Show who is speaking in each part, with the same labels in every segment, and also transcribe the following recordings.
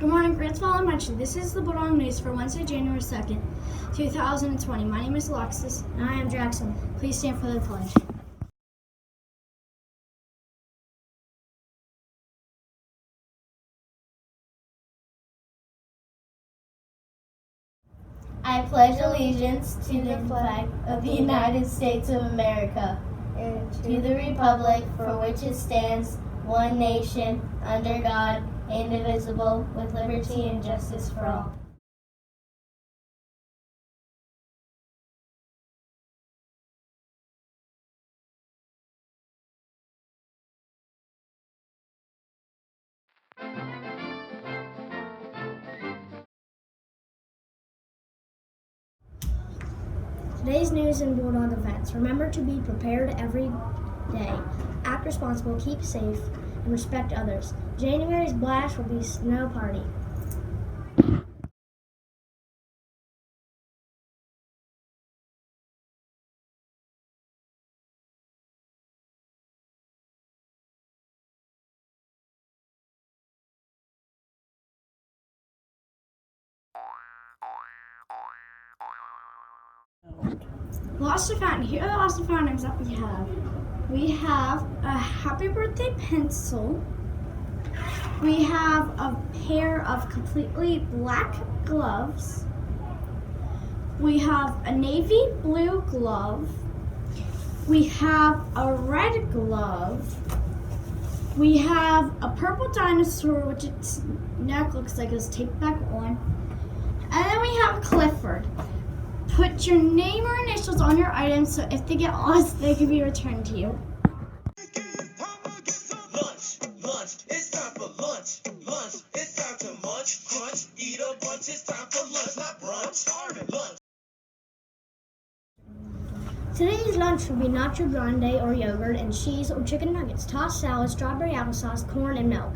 Speaker 1: Good morning, Grantsville Elementary. This is the Bulldog News for Wednesday, January 2nd, 2020. My name is Alexis.
Speaker 2: And I am Jackson.
Speaker 1: Please stand for the pledge.
Speaker 2: I pledge allegiance to the flag of the United States of America and to the republic for which it stands, one nation, under God, indivisible, with liberty and justice for all.
Speaker 1: Today's news and Bulldog events. Remember to be prepared every day. Act responsible, keep safe, and respect others. January's blast will be snow party. Lost and found. Here are the lost and found names that we have. We have a happy birthday pencil. We have a pair of completely black gloves. We have a navy blue glove. We have a red glove. We have a purple dinosaur, which its neck looks like it's taped back on. And then we have Clifford. Put your name or initials on your items so if they get lost, they can be returned to you.
Speaker 3: Lunch, it's time for lunch. It's time to munch, crunch, eat a bunch. It's time for lunch, not brunch. Starving lunch.
Speaker 1: Today's lunch will be nacho grande or yogurt and cheese or chicken nuggets, tossed salad, strawberry applesauce, corn, and milk.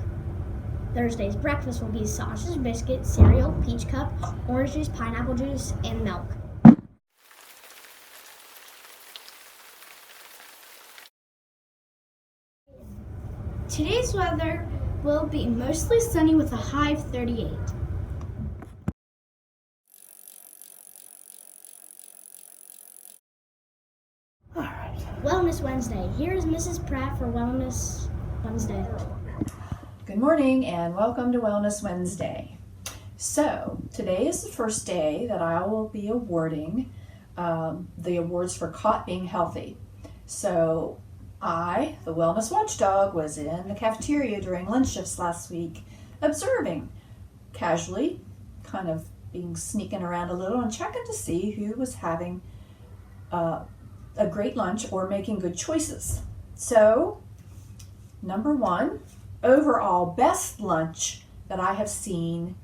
Speaker 1: Thursday's breakfast will be sausage, biscuit, cereal, peach cup, orange juice, pineapple juice, and milk. Today's weather will be mostly sunny with a high of 38.
Speaker 4: All right.
Speaker 1: Wellness Wednesday. Here is Mrs. Pratt for Wellness Wednesday.
Speaker 4: Good morning and welcome to Wellness Wednesday. So today is the first day that I will be awarding the awards for Caught Being Healthy. So I, the wellness watchdog, was in the cafeteria during lunch shifts last week, observing, casually, kind of sneaking around a little and checking to see who was having a great lunch or making good choices. So, number one, overall best lunch that I have seen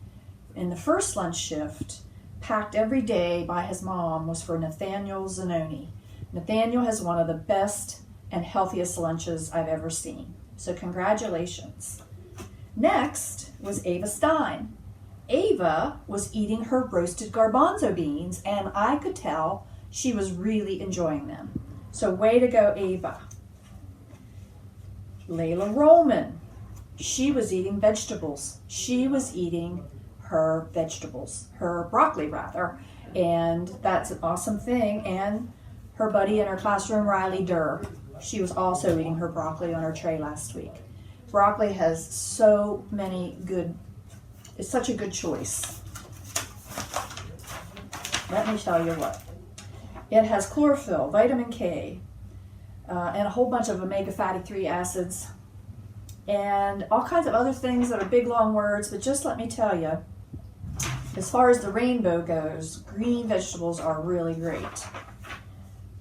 Speaker 4: in the first lunch shift, packed every day by his mom, was for Nathaniel Zanoni. Nathaniel has one of the best and healthiest lunches I've ever seen. So congratulations. Next was Ava Stein. Ava was eating her roasted garbanzo beans and I could tell she was really enjoying them. So way to go, Ava. Layla Rollman. She was eating vegetables. She was eating her vegetables, her broccoli rather, and that's an awesome thing. And her buddy in her classroom, Riley Durr, she was also eating her broccoli on her tray last week. Broccoli has so many good, it's such a good choice. Let me tell you what. It has chlorophyll, vitamin K, and a whole bunch of omega fatty 3 acids, and all kinds of other things that are big long words, but just let me tell you, as far as the rainbow goes, green vegetables are really great.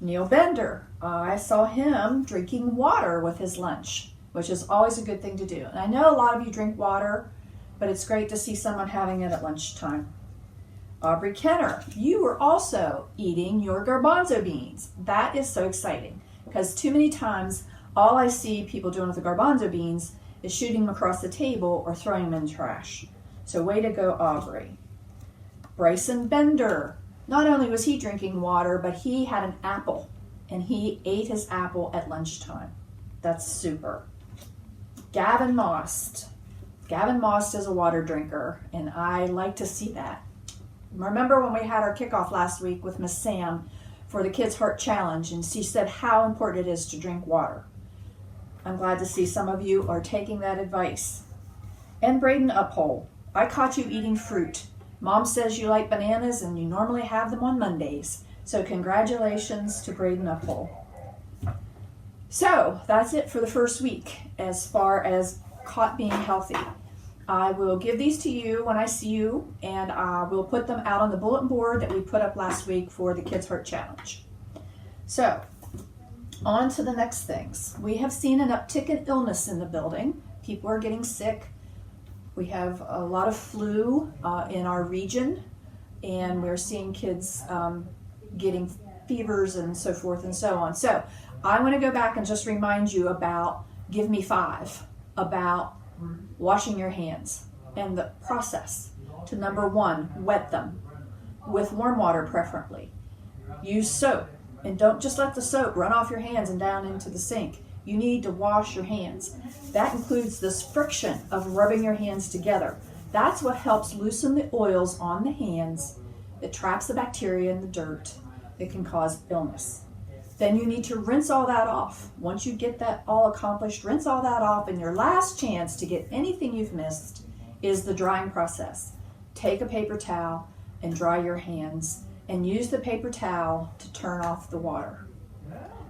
Speaker 4: Neil Bender, I saw him drinking water with his lunch, which is always a good thing to do. And I know a lot of you drink water, but it's great to see someone having it at lunchtime. Aubrey Kenner, you were also eating your garbanzo beans. That is so exciting because too many times all I see people doing with the garbanzo beans is shooting them across the table or throwing them in the trash. So way to go, Aubrey. Bryson Bender, not only was he drinking water, but he had an apple and he ate his apple at lunchtime. That's super. Gavin Most. Gavin Most is a water drinker, and I like to see that. Remember when we had our kickoff last week with Miss Sam for the Kids Heart Challenge, and she said how important it is to drink water. I'm glad to see some of you are taking that advice. And Braden Uphold, I caught you eating fruit. Mom says you like bananas and you normally have them on Mondays. So congratulations to Braden Uphold. So that's it for the first week as far as caught being healthy. I will give these to you when I see you, and I will put them out on the bulletin board that we put up last week for the Kids Heart Challenge. So, on to the next things. We have seen an uptick in illness in the building. People are getting sick. We have a lot of flu in our region, and we're seeing kids getting fevers and so forth and so on. So I want to go back and just remind you about Give Me 5, about washing your hands and the process to number 1, wet them with warm water preferably. Use soap, and don't just let the soap run off your hands and down into the sink. You need to wash your hands. That includes this friction of rubbing your hands together. That's what helps loosen the oils on the hands. It traps the bacteria and the dirt. It can cause illness. Then you need to rinse all that off. Once you get that all accomplished, rinse all that off, and your last chance to get anything you've missed is the drying process. Take a paper towel and dry your hands, and use the paper towel to turn off the water.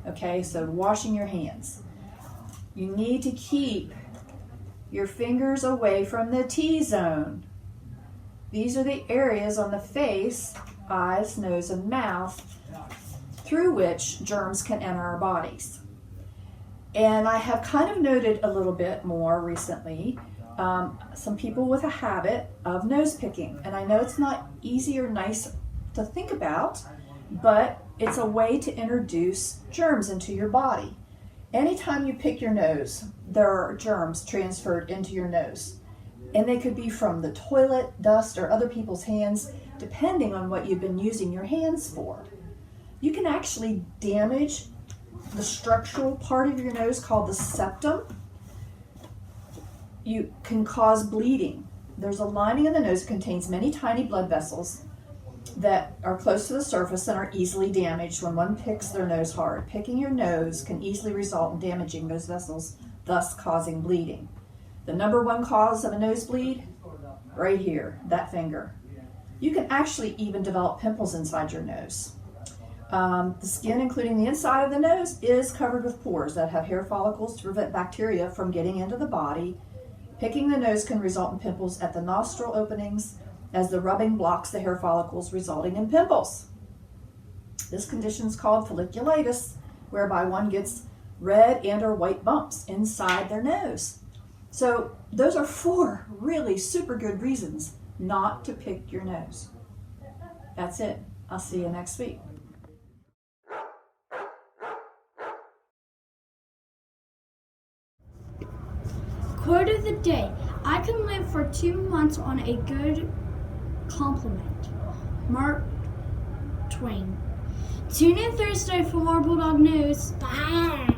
Speaker 4: Okay, so washing your hands. You need to keep your fingers away from the T-zone. These are the areas on the face, eyes, nose, and mouth through which germs can enter our bodies. And I have kind of noted a little bit more recently, some people with a habit of nose picking. And I know it's not easy or nice to think about, but it's a way to introduce germs into your body. Anytime you pick your nose, there are germs transferred into your nose. And they could be from the toilet, dust, or other people's hands, depending on what you've been using your hands for. You can actually damage the structural part of your nose called the septum. You can cause bleeding. There's a lining in the nose that contains many tiny blood vessels that are close to the surface and are easily damaged when one picks their nose hard. Picking your nose can easily result in damaging those vessels, thus causing bleeding. The number 1 cause of a nosebleed? Right here, that finger. You can actually even develop pimples inside your nose. The skin, including the inside of the nose, is covered with pores that have hair follicles to prevent bacteria from getting into the body. Picking the nose can result in pimples at the nostril openings, as the rubbing blocks the hair follicles, resulting in pimples. This condition is called folliculitis, whereby one gets red and or white bumps inside their nose. So those are 4 really super good reasons not to pick your nose. That's it. I'll see you next week.
Speaker 1: Quote of the day: I can live for 2 months on a good compliment. Mark Twain. Tune in Thursday for more Bulldog news. Bye.